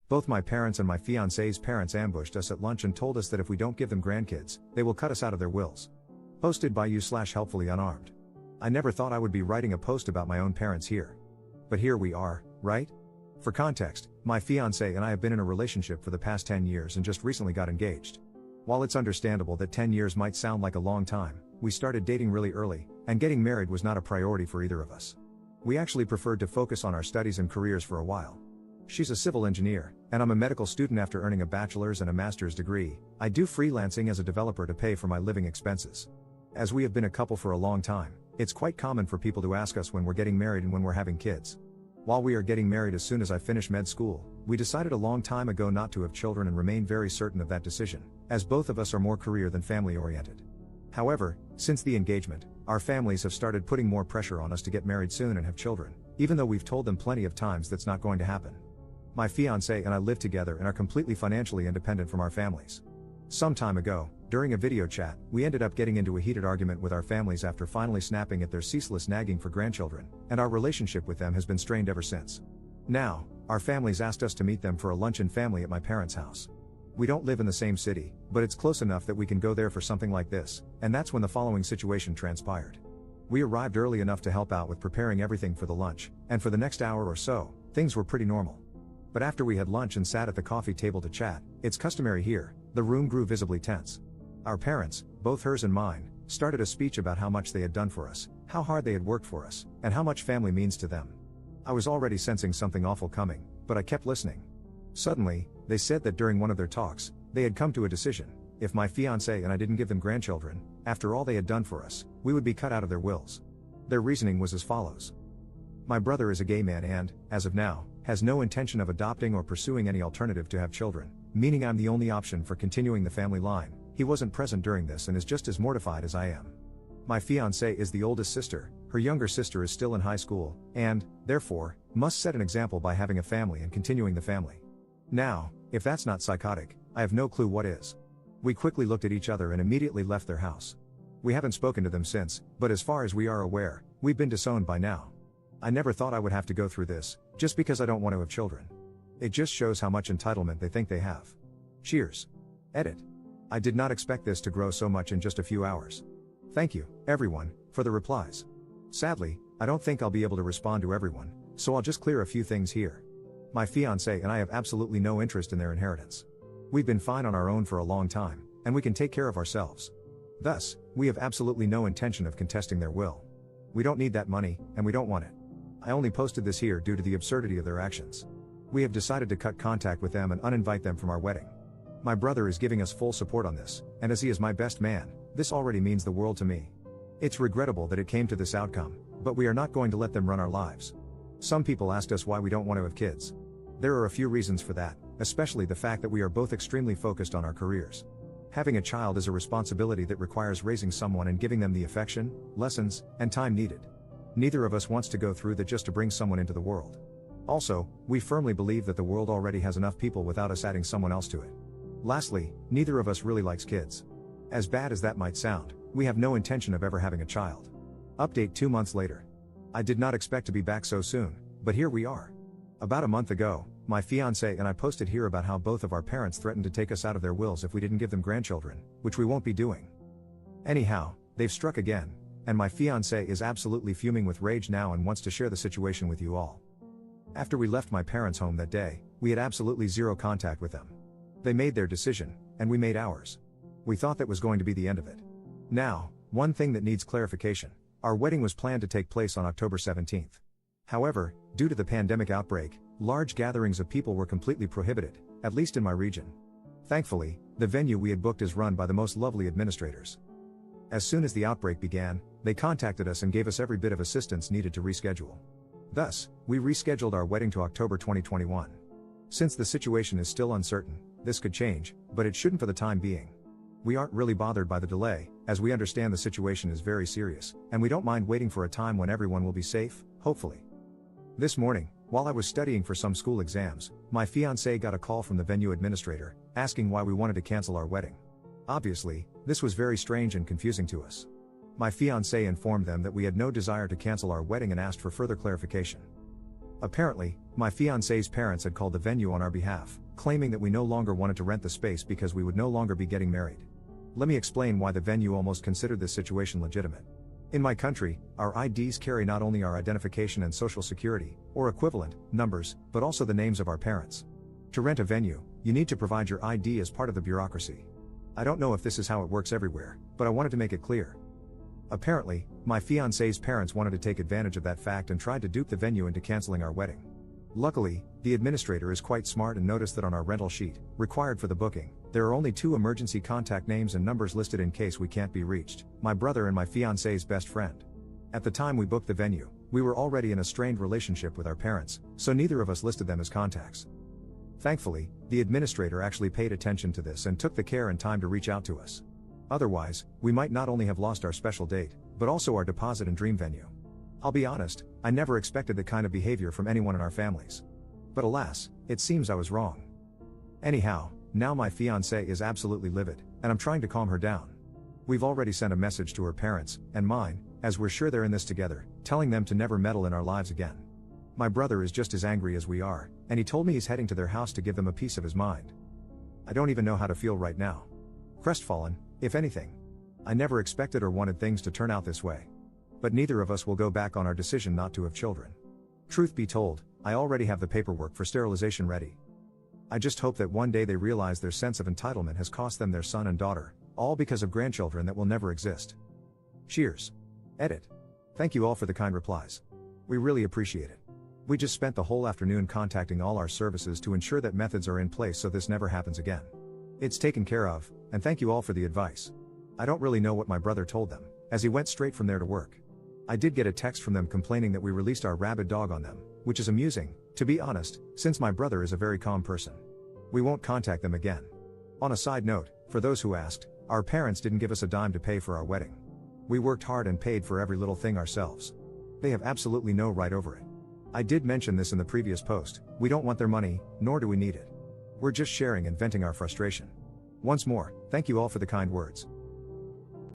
Both my parents and my fiancée's parents ambushed us at lunch and told us that if we don't give them grandkids, they will cut us out of their wills. Posted by you/helpfully unarmed. I never thought I would be writing a post about my own parents here. But here we are, right? For context, my fiancée and I have been in a relationship for the past 10 years and just recently got engaged. While it's understandable that 10 years might sound like a long time, we started dating really early, and getting married was not a priority for either of us. We actually preferred to focus on our studies and careers for a while. She's a civil engineer, and I'm a medical student. After earning a bachelor's and a master's degree, I do freelancing as a developer to pay for my living expenses. As we have been a couple for a long time, it's quite common for people to ask us when we're getting married and when we're having kids. While we are getting married as soon as I finish med school, we decided a long time ago not to have children and remain very certain of that decision, as both of us are more career than family oriented. However, since the engagement, our families have started putting more pressure on us to get married soon and have children, even though we've told them plenty of times that's not going to happen. My fiancée and I live together and are completely financially independent from our families. Some time ago, during a video chat, we ended up getting into a heated argument with our families after finally snapping at their ceaseless nagging for grandchildren, and our relationship with them has been strained ever since. Now, our families asked us to meet them for a luncheon family at my parents' house. We don't live in the same city, but it's close enough that we can go there for something like this, and that's when the following situation transpired. We arrived early enough to help out with preparing everything for the lunch, and for the next hour or so, things were pretty normal. But after we had lunch and sat at the coffee table to chat, it's customary here, the room grew visibly tense. Our parents, both hers and mine, started a speech about how much they had done for us, how hard they had worked for us, and how much family means to them. I was already sensing something awful coming, but I kept listening. Suddenly, they said that during one of their talks, they had come to a decision: if my fiancé and I didn't give them grandchildren, after all they had done for us, we would be cut out of their wills. Their reasoning was as follows. My brother is a gay man and, as of now, has no intention of adopting or pursuing any alternative to have children, meaning I'm the only option for continuing the family line. He wasn't present during this and is just as mortified as I am. My fiancée is the oldest sister, her younger sister is still in high school, and, therefore, must set an example by having a family and continuing the family. Now, if that's not psychotic, I have no clue what is. We quickly looked at each other and immediately left their house. We haven't spoken to them since, but as far as we are aware, we've been disowned by now. I never thought I would have to go through this, just because I don't want to have children. It just shows how much entitlement they think they have. Cheers. Edit. I did not expect this to grow so much in just a few hours. Thank you, everyone, for the replies. Sadly, I don't think I'll be able to respond to everyone, so I'll just clear a few things here. My fiancé and I have absolutely no interest in their inheritance. We've been fine on our own for a long time, and we can take care of ourselves. Thus, we have absolutely no intention of contesting their will. We don't need that money, and we don't want it. I only posted this here due to the absurdity of their actions. We have decided to cut contact with them and uninvite them from our wedding. My brother is giving us full support on this, and as he is my best man, this already means the world to me. It's regrettable that it came to this outcome, but we are not going to let them run our lives. Some people asked us why we don't want to have kids. There are a few reasons for that, especially the fact that we are both extremely focused on our careers. Having a child is a responsibility that requires raising someone and giving them the affection, lessons, and time needed. Neither of us wants to go through that just to bring someone into the world. Also, we firmly believe that the world already has enough people without us adding someone else to it. Lastly, neither of us really likes kids. As bad as that might sound, we have no intention of ever having a child. Update 2 months later. I did not expect to be back so soon, but here we are. About a month ago, my fiancé and I posted here about how both of our parents threatened to take us out of their wills if we didn't give them grandchildren, which we won't be doing. Anyhow, they've struck again, and my fiancé is absolutely fuming with rage now and wants to share the situation with you all. After we left my parents' home that day, we had absolutely zero contact with them. They made their decision, and we made ours. We thought that was going to be the end of it. Now, one thing that needs clarification: our wedding was planned to take place on October 17th. However, due to the pandemic outbreak, large gatherings of people were completely prohibited, at least in my region. Thankfully, the venue we had booked is run by the most lovely administrators. As soon as the outbreak began, they contacted us and gave us every bit of assistance needed to reschedule. Thus, we rescheduled our wedding to October 2021. Since the situation is still uncertain, this could change, but it shouldn't for the time being. We aren't really bothered by the delay, as we understand the situation is very serious, and we don't mind waiting for a time when everyone will be safe, hopefully. This morning, while I was studying for some school exams, my fiancé got a call from the venue administrator, asking why we wanted to cancel our wedding. Obviously, this was very strange and confusing to us. My fiancé informed them that we had no desire to cancel our wedding and asked for further clarification. Apparently, my fiancée's parents had called the venue on our behalf, claiming that we no longer wanted to rent the space because we would no longer be getting married. Let me explain why the venue almost considered this situation legitimate. In my country, our IDs carry not only our identification and social security, or equivalent, numbers, but also the names of our parents. To rent a venue, you need to provide your ID as part of the bureaucracy. I don't know if this is how it works everywhere, but I wanted to make it clear. Apparently, my fiancée's parents wanted to take advantage of that fact and tried to dupe the venue into canceling our wedding. Luckily, the administrator is quite smart and noticed that on our rental sheet, required for the booking, there are only 2 emergency contact names and numbers listed in case we can't be reached: my brother and my fiancée's best friend. At the time we booked the venue, we were already in a strained relationship with our parents, so neither of us listed them as contacts. Thankfully, the administrator actually paid attention to this and took the care and time to reach out to us. Otherwise, we might not only have lost our special date, but also our deposit and dream venue. I'll be honest, I never expected the kind of behavior from anyone in our families. But alas, it seems I was wrong. Anyhow, now my fiancée is absolutely livid, and I'm trying to calm her down. We've already sent a message to her parents, and mine, as we're sure they're in this together, telling them to never meddle in our lives again. My brother is just as angry as we are, and he told me he's heading to their house to give them a piece of his mind. I don't even know how to feel right now. Crestfallen, if anything. I never expected or wanted things to turn out this way. But neither of us will go back on our decision not to have children. Truth be told, I already have the paperwork for sterilization ready. I just hope that one day they realize their sense of entitlement has cost them their son and daughter, all because of grandchildren that will never exist. Cheers. Edit. Thank you all for the kind replies. We really appreciate it. We just spent the whole afternoon contacting all our services to ensure that methods are in place so this never happens again. It's taken care of, and thank you all for the advice. I don't really know what my brother told them, as he went straight from there to work. I did get a text from them complaining that we released our rabid dog on them, which is amusing, to be honest, since my brother is a very calm person. We won't contact them again. On a side note, for those who asked, our parents didn't give us a dime to pay for our wedding. We worked hard and paid for every little thing ourselves. They have absolutely no right over it. I did mention this in the previous post, we don't want their money, nor do we need it. We're just sharing and venting our frustration. Once more, thank you all for the kind words.